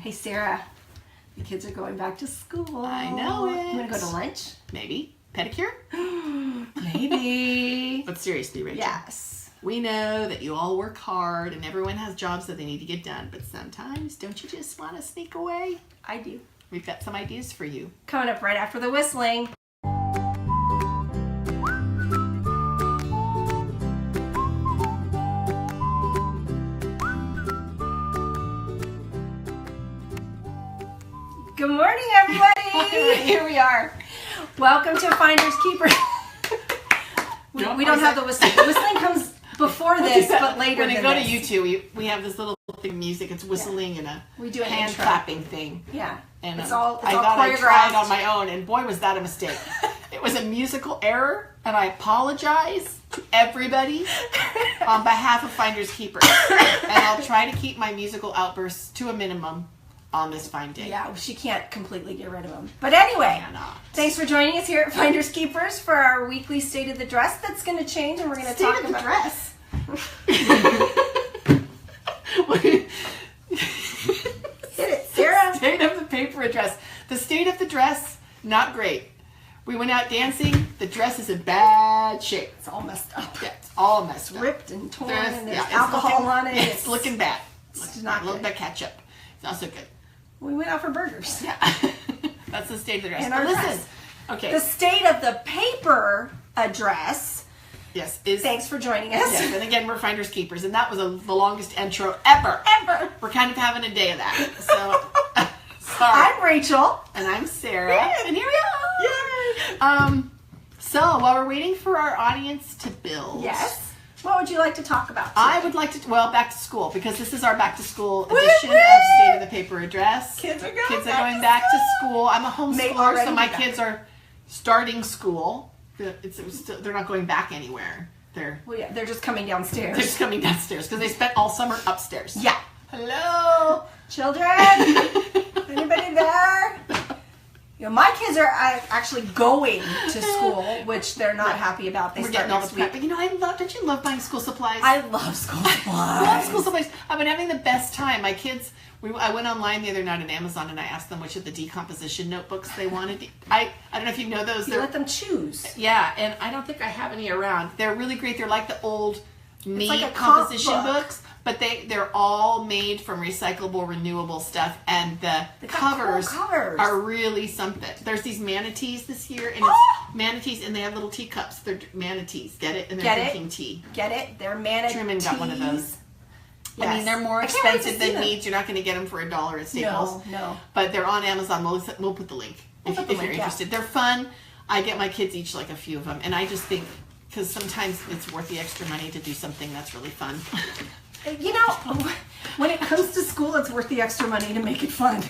Hey, Sarah, the kids are going back to school. I know it. You want to go to lunch? Maybe. Pedicure? Maybe. But seriously, Rachel. Yes. We know that you all work hard and everyone has jobs that they need to get done, but sometimes don't you just want to sneak away? I do. We've got some ideas for you. Coming up right after the whistling. Good morning, everybody. Here we are. Welcome to Finders Keepers. we don't have the whistling. The whistling comes before this, but later when than you go this. to YouTube, we have this little thing of music. It's whistling and We do an hand intro. clapping thing. Yeah. And it's I all thought I choreographed. tried on my own, and boy, was that a mistake. It was a musical error, and I apologize to everybody on behalf of Finders Keepers. And I'll try to keep my musical outbursts to a minimum on this fine day. Yeah, she can't completely get rid of them. But anyway, Cannot. thanks for joining us here at Finders Keepers for our weekly State of the Dress that's going to change, and we're going to talk State of the about dress. Hit it, Sarah. State of the paper dress. The state of the dress, not great. We went out dancing. The dress is in bad shape. It's all messed up. Yeah, it's all messed up. Ripped and torn, There's- and there's yeah, it's alcohol looking- on it. It's looking bad. It's not a little good. bit of ketchup. It's not so good. We went out for burgers. Yeah. That's the state of the dress. And But our listen. dress. Okay. The state of the paper address. Yes. Is Thanks for joining us. Yes. And again, we're Finders Keepers, and that was the longest intro ever. Ever. We're kind of having a day of that. So sorry. I'm Rachel. And I'm Sarah. And here we are. Yay! So while we're waiting for our audience to build, Yes. What would you like to talk about today? I would like to, back to school, because this is our back to school Woo, edition woo! of State of the Paper Address. Kids are going back to school. I'm a They homeschooler, already so my back. kids are starting school. They're not going back anywhere. They're Well, yeah, they're just coming downstairs. just coming downstairs because they spent all summer upstairs. Yeah. Hello. Children, anybody there? You know, my kids are actually going to school, which they're not happy about. They We're start getting all the next prep. week. But you know, don't you love buying school supplies? I love school supplies. I love school supplies. I've been having the best time. My kids, I went online the other night on Amazon and I asked them which of the decomposition notebooks they wanted. I don't know if you know those. You let them choose. Yeah, and I don't think I have any around. They're really great. They're like the old neat like a comp composition book. books, but they're all made from recyclable, renewable stuff, and the They've got cool covers covers. are really something. There's these manatees this year, and Oh! it's manatees, and they have little teacups. They're manatees. Get it? And they're Get it? drinking tea. Get it? They're manatees. Truman got one of those. Yes. I mean, they're more I can't wait to expensive see than them. needs. You're not going to get them for $1 at Staples. No. But they're on Amazon. We'll put the link We'll if put the you're link, yeah. interested. They're fun. I get my kids each like a few of them, and I just think because sometimes it's worth the extra money to do something that's really fun. You know, when it comes to school, it's worth the extra money to make it fun.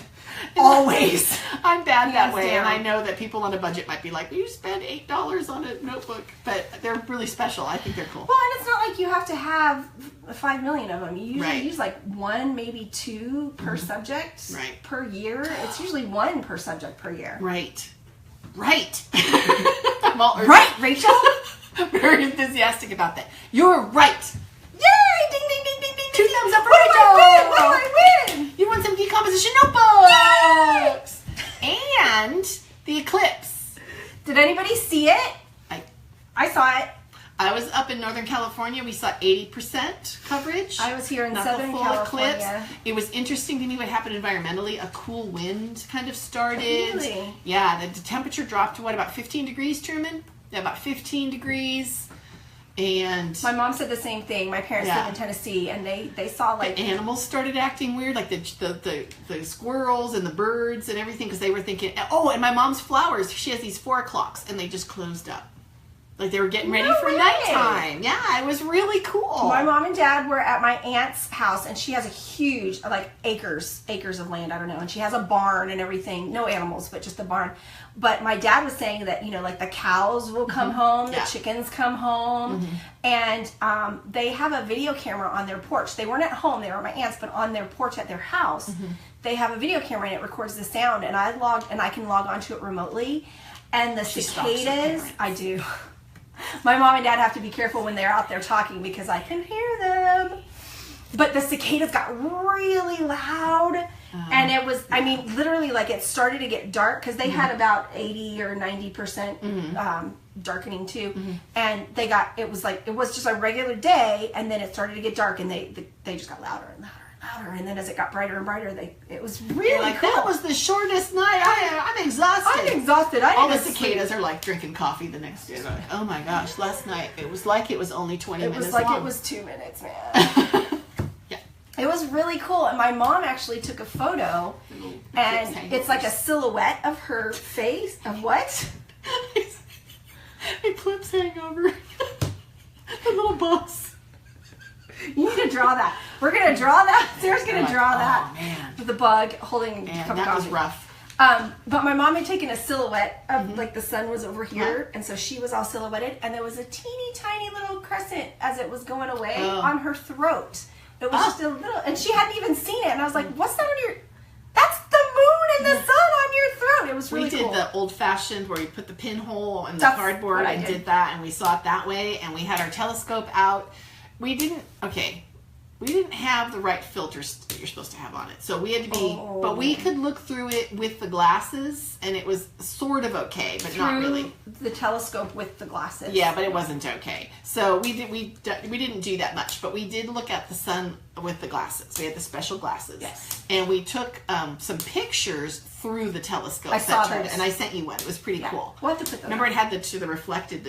Always. I'm bad that Hands way, down. and I know that people on a budget might be like, "You spend $8 on a notebook," but they're really special. I think they're cool. Well, and it's not like you have to have 5 million of them. You usually Right. use like 1, maybe 2 per subject Right. per year. It's usually 1 per subject per year. Right. I'm all Right, Rachel? very enthusiastic about that. You're right. Yay! Ding, ding, ding, ding, ding, 2 ding. thumbs up for What do Rachel. I win? What do I win? You want some decomposition notebooks and the eclipse. Did anybody see it? I saw it. I was up in Northern California. We saw 80% coverage. I was here in Not Southern the full California. eclipse. It was interesting to me what happened environmentally. A cool wind kind of started. Really? Yeah, the temperature dropped to what, about 15 degrees, Truman? Yeah, about 15 degrees. And My mom said the same thing. My parents Yeah. live in Tennessee, and they saw like animals started acting weird, like the squirrels and the birds and everything, because they were thinking, oh, and my mom's flowers, she has these 4 o'clocks, and they just closed up. Like they were getting ready No for way. nighttime. Yeah, it was really cool. My mom and dad were at my aunt's house, and she has a huge, like acres of land, I don't know, and she has a barn and everything. No animals, but just a barn. But my dad was saying that, you know, like the cows will come home, Yeah. the chickens come home, and they have a video camera on their porch. They weren't at home, they were at my aunt's, but on their porch at their house, they have a video camera and it records the sound, and I can log onto it remotely. And the She stalks her cicadas, parents. I do. My mom and dad have to be careful when they're out there talking because I can hear them. But the cicadas got really loud, and it was, I mean, literally, like, it started to get dark because they had about 80 or 90% darkening too, and it was just a regular day, and then it started to get dark, and they just got louder and louder and louder, and then as it got brighter and brighter, it was really like, cool. that was the shortest night. I'm exhausted. I'm exhausted. All the cicadas are like drinking coffee the next day. Like, oh my gosh, last night it was like it was only 20 minutes long. It was like it was 2 minutes, man. Yeah. It was really cool, and my mom actually took a photo, and it's like a silhouette of her face. Of what? The clips hang over the little bus. You need to draw that. We're gonna draw that. Sarah's gonna draw that. Oh man, with the bug holding. Man, that was rough. But my mom had taken a silhouette of like the sun was over here, and so she was all silhouetted, and there was a teeny tiny little crescent as it was going away on her throat. It was just a little, and she hadn't even seen it, and I was like, "What's that on your? That's the moon and the sun on your throat." It was really cool. We did the old-fashioned where you put the pinhole in the cardboard and did that, and we saw it that way, and we had our telescope out. We didn't have the right filters that you're supposed to have on it, so we had to be, but we could look through it with the glasses, and it was sort of okay, but not really. The telescope with the glasses. Yeah, but it wasn't okay. So we didn't do that much, but we did look at the sun with the glasses. We had the special glasses. Yes. And we took some pictures through the telescope. I saw those. And I sent you one. It was pretty cool. We'll have to put those. Remember, it had the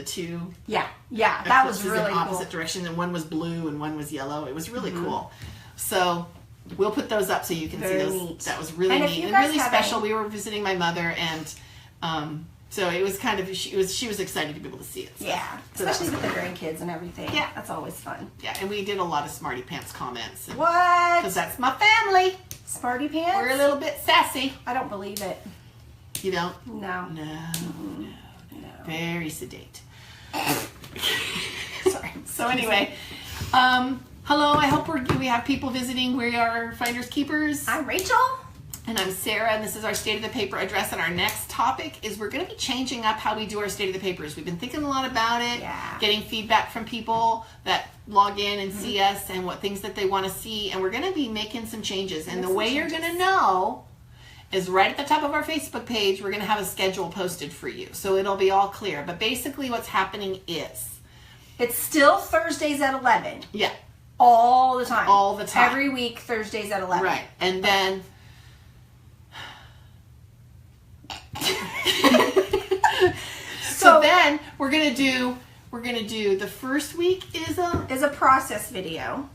two. Yeah, that was really in opposite cool. direction, and one was blue and one was yellow. It was really cool. So we'll put those up so you can see those. Neat. That was really neat and really special. We were visiting my mother, and so it was kind of she was excited to be able to see it. So. Yeah, So especially with the grandkids and everything. Yeah, that's always fun. Yeah, and we did a lot of smarty pants comments. What? Because that's my family. Smarty pants? We're a little bit sassy. I don't believe it. You don't? No. No. Very sedate. Sorry. So anyway, hello. I hope we have people visiting. We are Finders Keepers. I'm Rachel. And I'm Sarah, and this is our State of the Paper address. And our next topic is we're going to be changing up how we do our State of the Papers. We've been thinking a lot about it, getting feedback from people that log in and see us and what things that they want to see. And we're going to be making some changes. And the way you're going to know is right at the top of our Facebook page, we're going to have a schedule posted for you. So it'll be all clear. But basically what's happening is... It's still Thursdays at 11. Yeah. All the time. All the time. Every week, Thursdays at 11. Right. And then... So then we're gonna do the first week is a process video.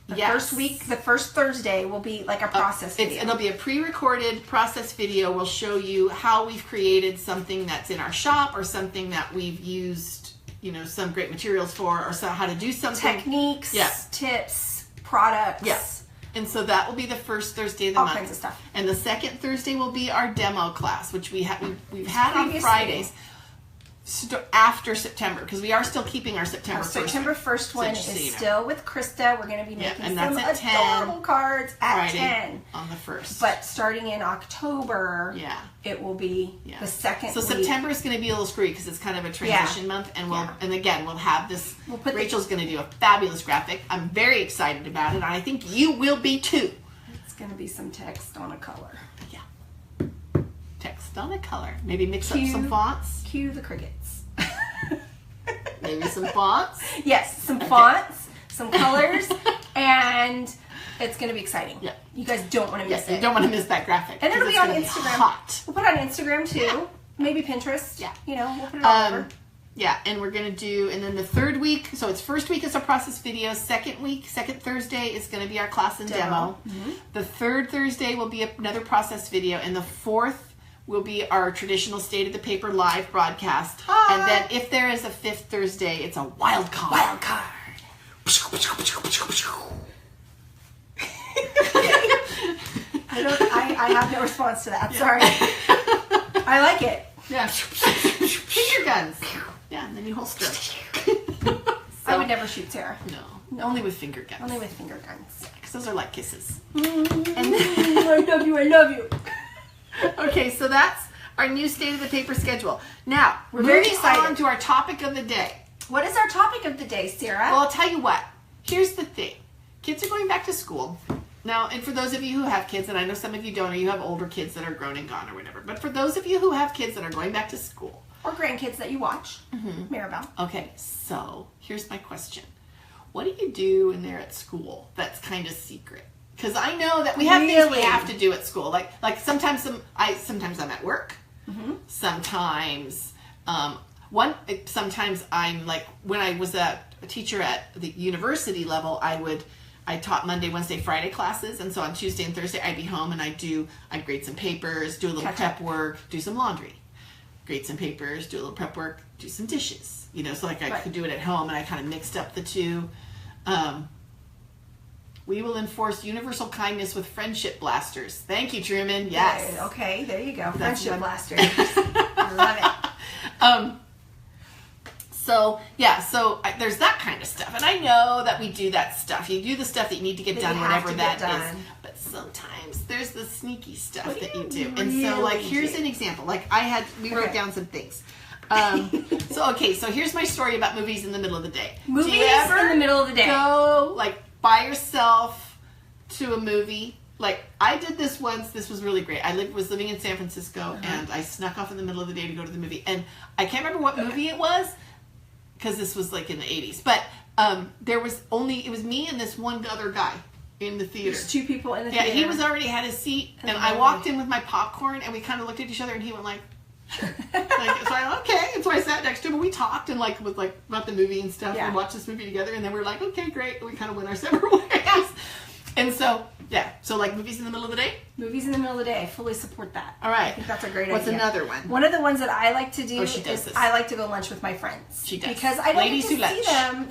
Yes. The first Thursday will be like a process video. It'll be a pre-recorded process video. We'll show you how we've created something that's in our shop or something that we've used, some great materials for, or how to do something. Techniques, tips, products. Yes. And so that will be the first Thursday of the month. All kinds of stuff. And the second Thursday will be our demo class, which we've had on Fridays after September, because we are still keeping our September 1st. September 1st one is still with Krista. We're going to be making some adorable cards at Friday 10 on the 1st. But starting in October, it will be the second So week. September is going to be a little screwy because it's kind of a transition month, and we'll have this. Rachel's going to do a fabulous graphic. I'm very excited about it, and I think you will be too. It's going to be some text on a color. Yeah. Text on a color. Maybe mix up some fonts. Cue the crickets. Maybe some fonts. Yes, some fonts, some colors, and it's going to be exciting. Yeah. You guys don't want to miss it. You don't want to miss that graphic. And it'll be on Instagram. Hot. We'll put it on Instagram too. Yeah. Maybe Pinterest. Yeah. We'll put it all over. Yeah, and we're going to do, and then the third week, so it's first week is a process video, second Thursday is going to be our class and demo. Mm-hmm. The third Thursday will be another process video, and the fourth will be our traditional State of the Paper live broadcast. Hi. And then if there is a fifth Thursday, it's a wild card. Wild card. I have no response to that. Sorry. I like it. Yeah. Finger guns. Yeah, and then you holster. I would never shoot Sarah. No, only with finger guns. Only with finger guns. Because those are like kisses. And I love you. I love you. Okay, so that's our new State of the Paper schedule. Now, we're very excited. On to our topic of the day. What is our topic of the day, Sarah? Well, I'll tell you what. Here's the thing. Kids are going back to school. Now, and for those of you who have kids, and I know some of you don't, or you have older kids that are grown and gone or whatever, but for those of you who have kids that are going back to school. Or grandkids that you watch, Maribel. Okay, so here's my question. What do you do when they're at school that's kind of secret? Because I know that we have things we have to do at school. Like sometimes I'm at work. Sometimes sometimes I'm like, when I was a teacher at the university level, I taught Monday, Wednesday, Friday classes, and so on Tuesday and Thursday I'd be home and I'd grade some papers, do a little prep work, do some laundry. Grade some papers, do a little prep work, do some dishes. So like I could do it at home, and I kind of mixed up the two. We will enforce universal kindness with friendship blasters. Thank you, Truman. Yes. Okay, there you go. Friendship blasters. I love it. So there's that kind of stuff, and I know that we do that stuff. You do the stuff that you need to get done, whatever that is. But sometimes there's the sneaky stuff that you do. And so, like, here's an example. Like, we wrote down some things. So here's my story about movies in the middle of the day. Movies in the middle of the day. Go, like, by yourself to a movie. Like, I did this once. This was really great. I was living in San Francisco, and I snuck off in the middle of the day to go to the movie. And I can't remember what movie it was, because this was like in the 80s. But it was me and this one other guy in the theater. There's two people in the theater. Yeah, he was already had his seat, and I walked in with my popcorn, and we kind of looked at each other, and he went like, so okay. And so I sat next to him, and we talked and was about the movie and stuff. We watched this movie together, and then we were like, okay, great. And we kind of went our separate ways. And so, so like movies in the middle of the day? Movies in the middle of the day. I fully support that. All right. I think that's a great idea. What's another one? One of the ones that I like to do is I like to go lunch with my friends. She does. Because I don't get to see them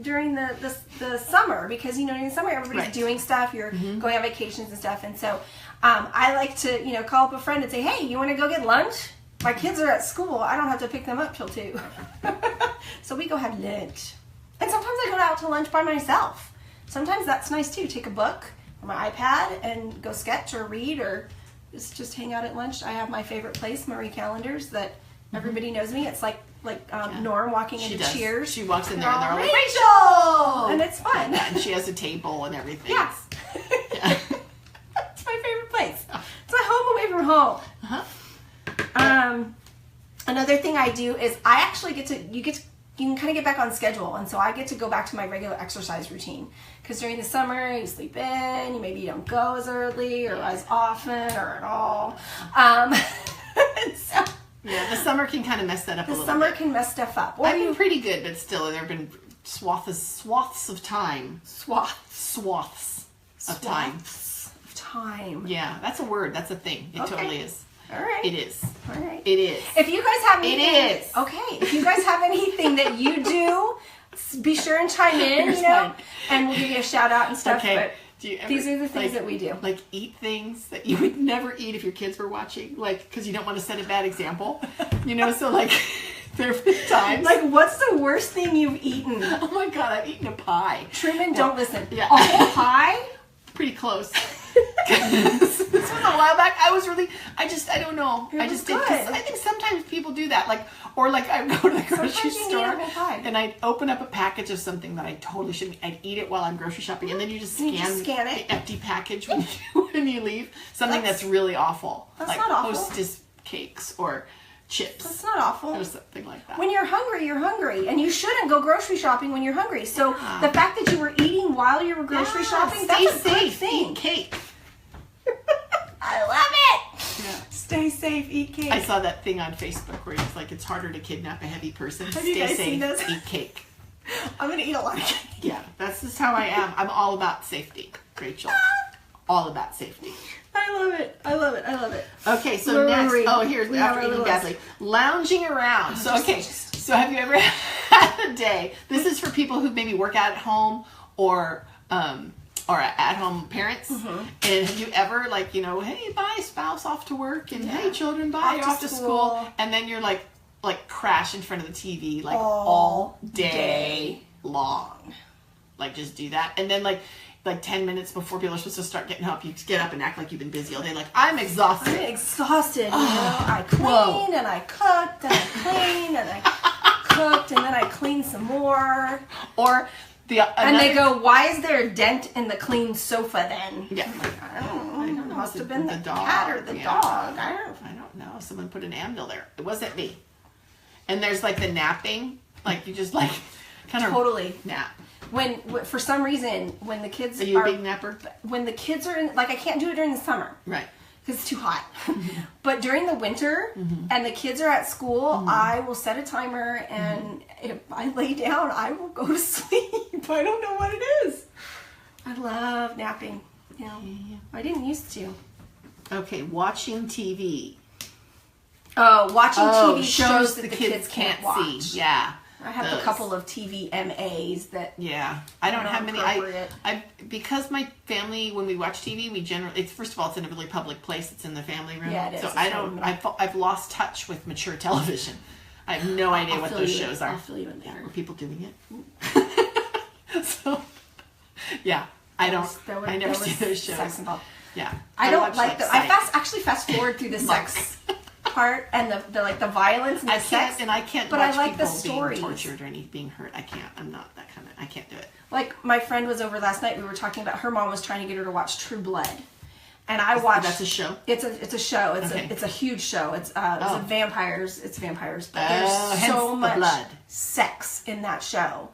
during the summer, because, in the summer everybody's doing stuff. You're going on vacations and stuff. And so I like to, call up a friend and say, hey, you want to go get lunch? My kids are at school. I don't have to pick them up till 2. So we go have lunch. And sometimes I go out to lunch by myself. Sometimes that's nice too. Take a book or my iPad and go sketch or read or just hang out at lunch. I have my favorite place, Marie Callender's, that everybody knows me. It's like Norm walking into Cheers. She walks in there and they're all like, Rachel! And it's fun. Yeah, and she has a table and everything. Yeah. It's my favorite place. It's my home away from home. Another thing I do is I actually you can kind of get back on schedule, and so I get to go back to my regular exercise routine, because during the summer you sleep in, maybe you don't go as early or as often or at all. So the summer can kind of mess that up a little bit. The summer can mess stuff up. I've been pretty good, but still there have been swaths of time. Swaths of time. Yeah, that's a word. That's a thing. It totally is. All right. It is. All right. It is. If you guys have anything, it is. Okay. If you guys have anything that you do, be sure and chime in, and we'll give you a shout out and stuff. Okay. But do you ever, these are the things that we do. Like, eat things that you would never eat if your kids were watching, like, because you don't want to set a bad example. So like, there have been times. Like, what's the worst thing you've eaten? Oh my God, I've eaten a pie. Truman, don't listen. Yeah. A pie? Pretty close. This was a while back. I don't know. I just did. I think sometimes people do that. Or I would go to the grocery store and I'd open up a package of something that I totally shouldn't. I'd eat it while I'm grocery shopping, and then you just scan it. The empty package when you leave. Something that's really awful. That's not awful. Hostess cakes or chips. That's not awful. Or something like that. When you're hungry, and you shouldn't go grocery shopping when you're hungry. So the fact that you were eating while you were grocery shopping, that's a good thing. Eat cake. I love it. Yeah. Stay safe, eat cake. I saw that thing on Facebook where it's like, it's harder to kidnap a heavy person. Have you guys seen this? Eat cake. I'm gonna eat a lot of cake. Yeah, that's just how I am. I'm all about safety, Rachel. All about safety. I love it. Okay, so next. Here's after eating badly. Lounging around. So have you ever had a day? This is for people who maybe work out at home or at-home parents. And have you ever, hey, bye, spouse, off to work, and hey, children, bye, off to school, and then you're like crash in front of the TV all day long. Just do that, and then 10 minutes before people are supposed to start getting up, you get up and act like you've been busy all day. I'm exhausted. I cleaned and I cooked and I cleaned and I cooked and then I cleaned some more. Or And they go, why is there a dent in the clean sofa then? Yeah. I'm like, I don't know. It must have been the dog. cat or the dog. I don't know. Someone put an anvil there. It wasn't me. And there's like the napping. Like you just like kind of totally nap. When for some reason when the kids are you a big napper? When the kids are in, like, I can't do it during the summer. Right. Because it's too hot. But during the winter and the kids are at school, I will set a timer, and if I lay down, I will go to sleep. I don't know what it is. I love napping. You know, I didn't used to. Okay, watching TV. Oh, watching TV shows that the the kids can't watch. see. Yeah. I have a couple of TV MAs that. Yeah, I don't have many. I because my family, when we watch TV, we generally, first of all, it's in a really public place. It's in the family room. Yeah, it is. So I've lost touch with mature television. I have no idea what those shows are. I'll fill you in there. Were people doing it? So, yeah, I never see those shows. Sex involved. Yeah, I don't like them. I fast forward through the sex part and the violence and the sex. And I can't. But watch I like people the stories. being tortured or being hurt. I can't. I'm not that kind of. I can't do it. Like my friend was over last night. We were talking about her mom was trying to get her to watch True Blood, and I watched. That's a show. It's a show. It's a huge show. It's vampires. It's vampires. But there's so much sex in that show.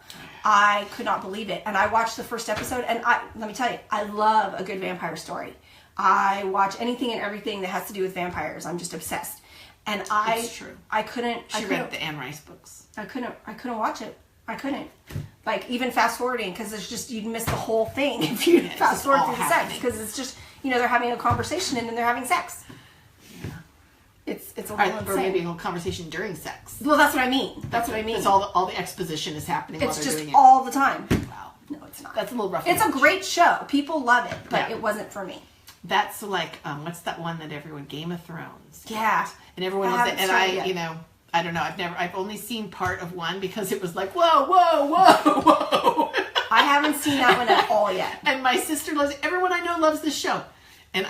I could not believe it, and I watched the first episode. And let me tell you, I love a good vampire story. I watch anything and everything that has to do with vampires. I'm just obsessed. And That's true. I couldn't. She read the Anne Rice books. I couldn't watch it. I couldn't. Like, even fast forwarding, because it's just, you'd miss the whole thing if you fast forward through the sex. Because it's just, they're having a conversation and then they're having sex. Yeah. It's a little insane. Or maybe a conversation during sex. Well, that's what I mean. That's what I mean. Because all the exposition is happening while they're doing it. It's just all the time. Wow. No, it's not. That's a little rough. It's a great show. People love it, but it wasn't for me. That's like, what's that one that everyone, Game of Thrones? Yeah. And everyone was, and I don't know, I've only seen part of one because it was like, whoa, whoa, whoa, whoa. I haven't seen that one at all yet. And my sister loves it. Everyone I know loves this show. And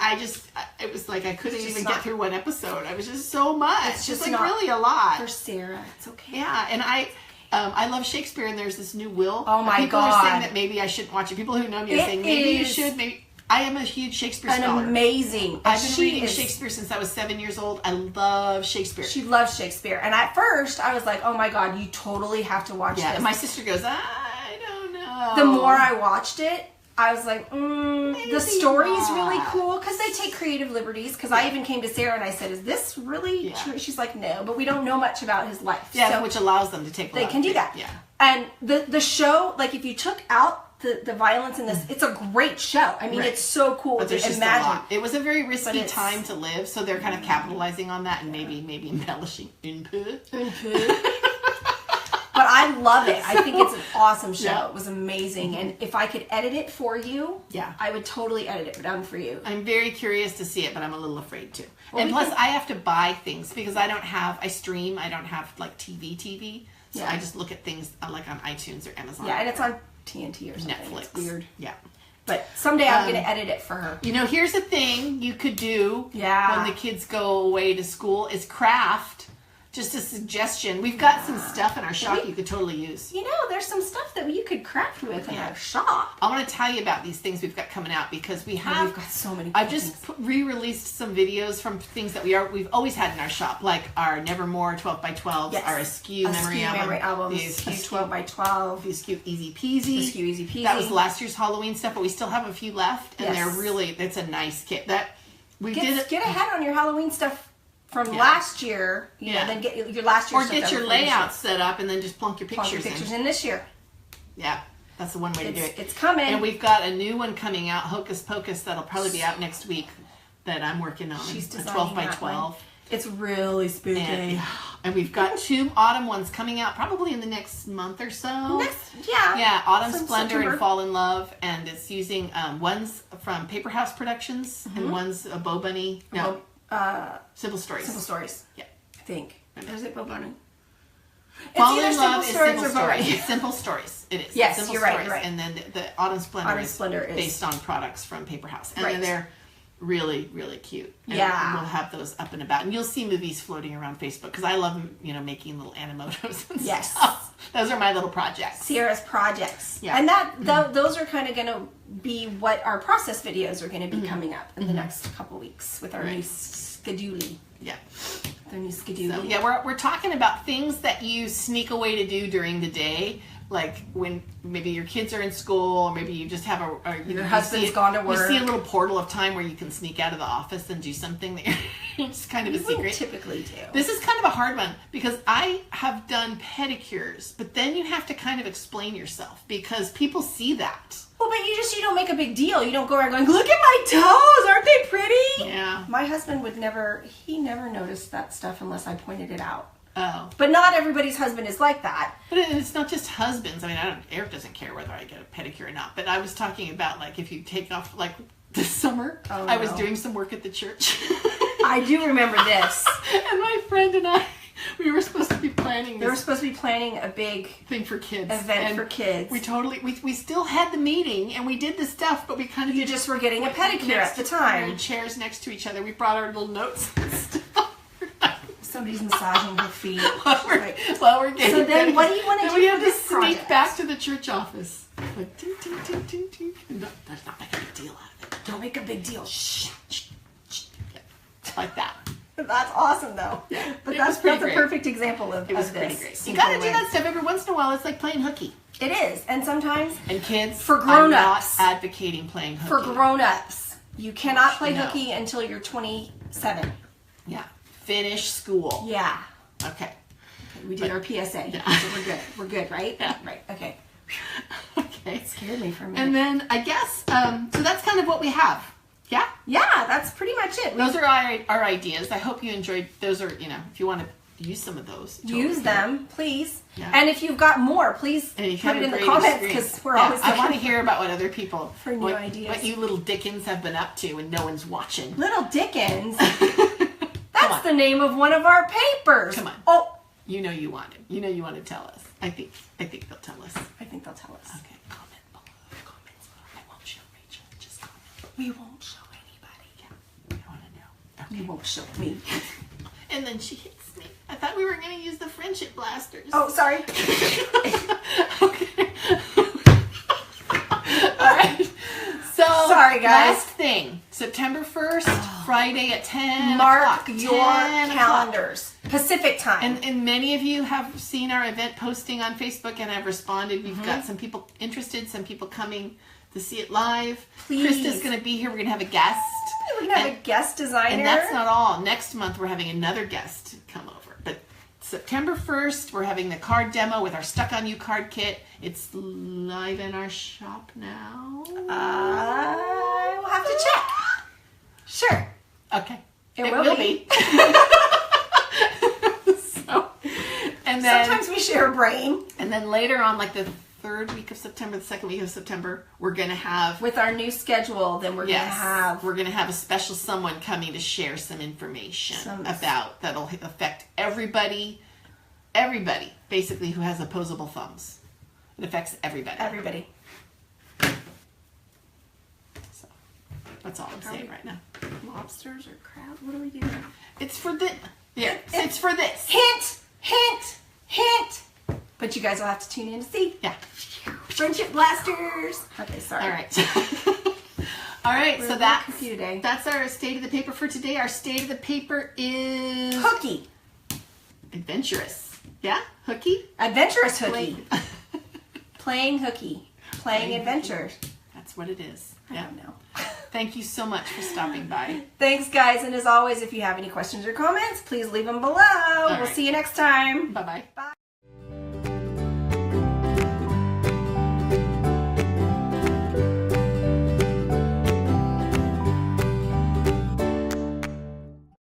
it was like I couldn't even get through one episode. I was just so much. It's just like really a lot. For Sarah, it's okay. Yeah, and I love Shakespeare, and there's this new Will. Oh my People God. are saying that maybe I shouldn't watch it. People who know me are saying maybe you should. Maybe I am a huge Shakespeare scholar. Amazing. I've been reading Shakespeare since I was 7 years old. I love Shakespeare. She loves Shakespeare. And at first, I was like, oh my God, you totally have to watch this. And my sister goes, I don't know. The more I watched it, I was like, the story's really cool. Because they take creative liberties. Because I even came to Sarah and I said, is this really true? She's like, no. But we don't know much about his life. Yeah, so which allows them to take They can do that. Yeah. And the show, like, if you took out the violence in this, it's a great show. I mean, it's so cool to imagine. A lot. It was a very risky time to live, so they're kind of capitalizing on that and maybe embellishing. But I love it. I think it's an awesome show. Yeah. It was amazing. And if I could edit it for you, I would totally edit it down for you. I'm very curious to see it, but I'm a little afraid to. Well, and plus, I have to buy things because I stream. I don't have like TV. So I just look at things like on iTunes or Amazon. Yeah, and it's on TNT or something. Netflix. It's weird. Yeah. But someday I'm going to edit it for her. Here's a thing you could do when the kids go away to school is craft. Just a suggestion. We've got some stuff in our shop you could totally use. There's some stuff that you could craft with in our shop. I want to tell you about these things we've got coming out because we've got so many. I've just re-released some videos from things that we've always had in our shop, like our Nevermore 12x12s, our Askew memory album, the Askew 12x12, the Askew Easy Peasy. Askew Easy Peasy. That was last year's Halloween stuff, but we still have a few left, and it's a nice kit. That we get ahead on your Halloween stuff. From last year, then get your last year. Or get your layout set up and then just plunk your pictures in this year. Yeah, that's the one way to do it. It's coming. And we've got a new one coming out, Hocus Pocus, that'll probably be out next week that I'm working on. She's a designing 12x12. It's really spooky. And we've got 2 autumn ones coming out probably in the next month or so. Yeah, Autumn Splendor and Fall in Love. And it's using one's from Paper House Productions and one's a Bo Bunny. No. Simple Stories. Simple Stories. Yeah. I think. Or is it Bo Bunny? Fall in Love is Simple Stories. It's Simple Stories. It is. Yes, Simple you're Stories. right. And then the Autumn Splendor is based on products from Paper House. And then really, really cute. And Yeah. we'll have those up and about. And you'll see movies floating around Facebook because I love, making little animatos and Yes. stuff. Those are my little projects. Sierra's projects. Yeah. And those are kind of going to be what our process videos are going to be coming up in the next couple weeks with our new schedule. Yeah. Their new schedule. So, yeah, we're talking about things that you sneak away to do during the day. Like when maybe your kids are in school, or maybe you just have Your husband's gone to work. You see a little portal of time where you can sneak out of the office and do something that it's kind of a secret. Typically do. This is kind of a hard one because I have done pedicures, but then you have to kind of explain yourself because people see that. Well, but you don't make a big deal. You don't go around going, look at my toes, aren't they pretty? Yeah. My husband never noticed that stuff unless I pointed it out. Oh. But not everybody's husband is like that. But it's not just husbands. I mean, Eric doesn't care whether I get a pedicure or not. But I was talking about, like, if you take off, like, this summer, I was doing some work at the church. I do remember this. And my friend and I, we were supposed to be planning this. They were supposed to be planning a big thing for kids. Event for kids. We still had the meeting and we did the stuff, but we kind of You just were getting a pedicure at the time. Chairs next to each other. We brought our little notes and stuff. Somebody's massaging her feet. While we're getting so then what do you want to do? We had to this sneak project? back to the church office. Like, ding, ding, ding, ding, ding. No, let's not make a big deal out of it. Don't make a big deal. Shh. Yeah. Like that. That's awesome, though. Yeah. But It that's was a perfect example of It was this. pretty great. You got to do that stuff every once in a while. It's like playing hooky. It is. And sometimes And kids, For I'm grown-ups. not advocating playing hooky. for grown-ups, you cannot play No. hooky until you're 27. Yeah. Finish school. Yeah. Okay. We did our PSA. Yeah. So we're good. We're good, right? Yeah. Right. Okay. Okay. Scared me for a minute. And then I guess, so that's kind of what we have. Yeah? Yeah, that's pretty much it. Those are our ideas. I hope you enjoyed. Those are, if you want to use some of those. Use them, please. Yeah. And if you've got more, please And if you put have it a in the great comments experience. because we're always I want to looking hear about what other people, for new ideas. what you little Dickens have been up to and no one's watching. Little Dickens. Come That's on. the name of one of our papers. Come on. Oh, You know you want it. You know you want to tell us. I think they'll tell us. I think they'll tell us. Okay. Comment below. Comments below. I won't show Rachel. Just comment. We won't show anybody. Yeah. I want to know. Okay. You won't show me. And then she hits me. I thought we were going to use the friendship blasters. Oh, sorry. Okay. All right. So, Sorry, guys. Last thing, September 1st, Friday at 10 Mark o'clock. your 10 o'clock. calendars. Pacific time. And many of you have seen our event posting on Facebook and have responded. We've got some people interested, some people coming to see it live. Please. Krista's going to be here. We're going to have a guest. We're going to have a guest designer. And that's not all. Next month, we're having another guest come over. But September 1st, we're having the card demo with our Stuck On You card kit. It's live in our shop now. I will have to check. Sure. Okay. It will be. So, and then Sometimes we share a brain. And then later on, like the third week of September, the second week of September, we're going to have... With our new schedule, then we're going to have... We're going to have a special someone coming to share some information about that'll affect everybody, basically, who has opposable thumbs. It affects everybody. Everybody. So, that's all I'm saying right now. Lobsters or crab? What are we doing? It's for this. Yeah, it's for this. Hint! Hint! Hint! But you guys will have to tune in to see. Yeah. Friendship blasters. Okay, sorry. All right. All right, We're so a little that's confused today. that's our state of the paper for today. Our state of the paper is Hooky. adventurous. Yeah, hooky. Adventurous hooky. Playing hooky. Playing adventures. That's what it is. I Yeah. don't know. Thank you so much for stopping by. Thanks, guys. And as always, if you have any questions or comments, please leave them below. We'll right. see you next time. Bye-bye. Bye.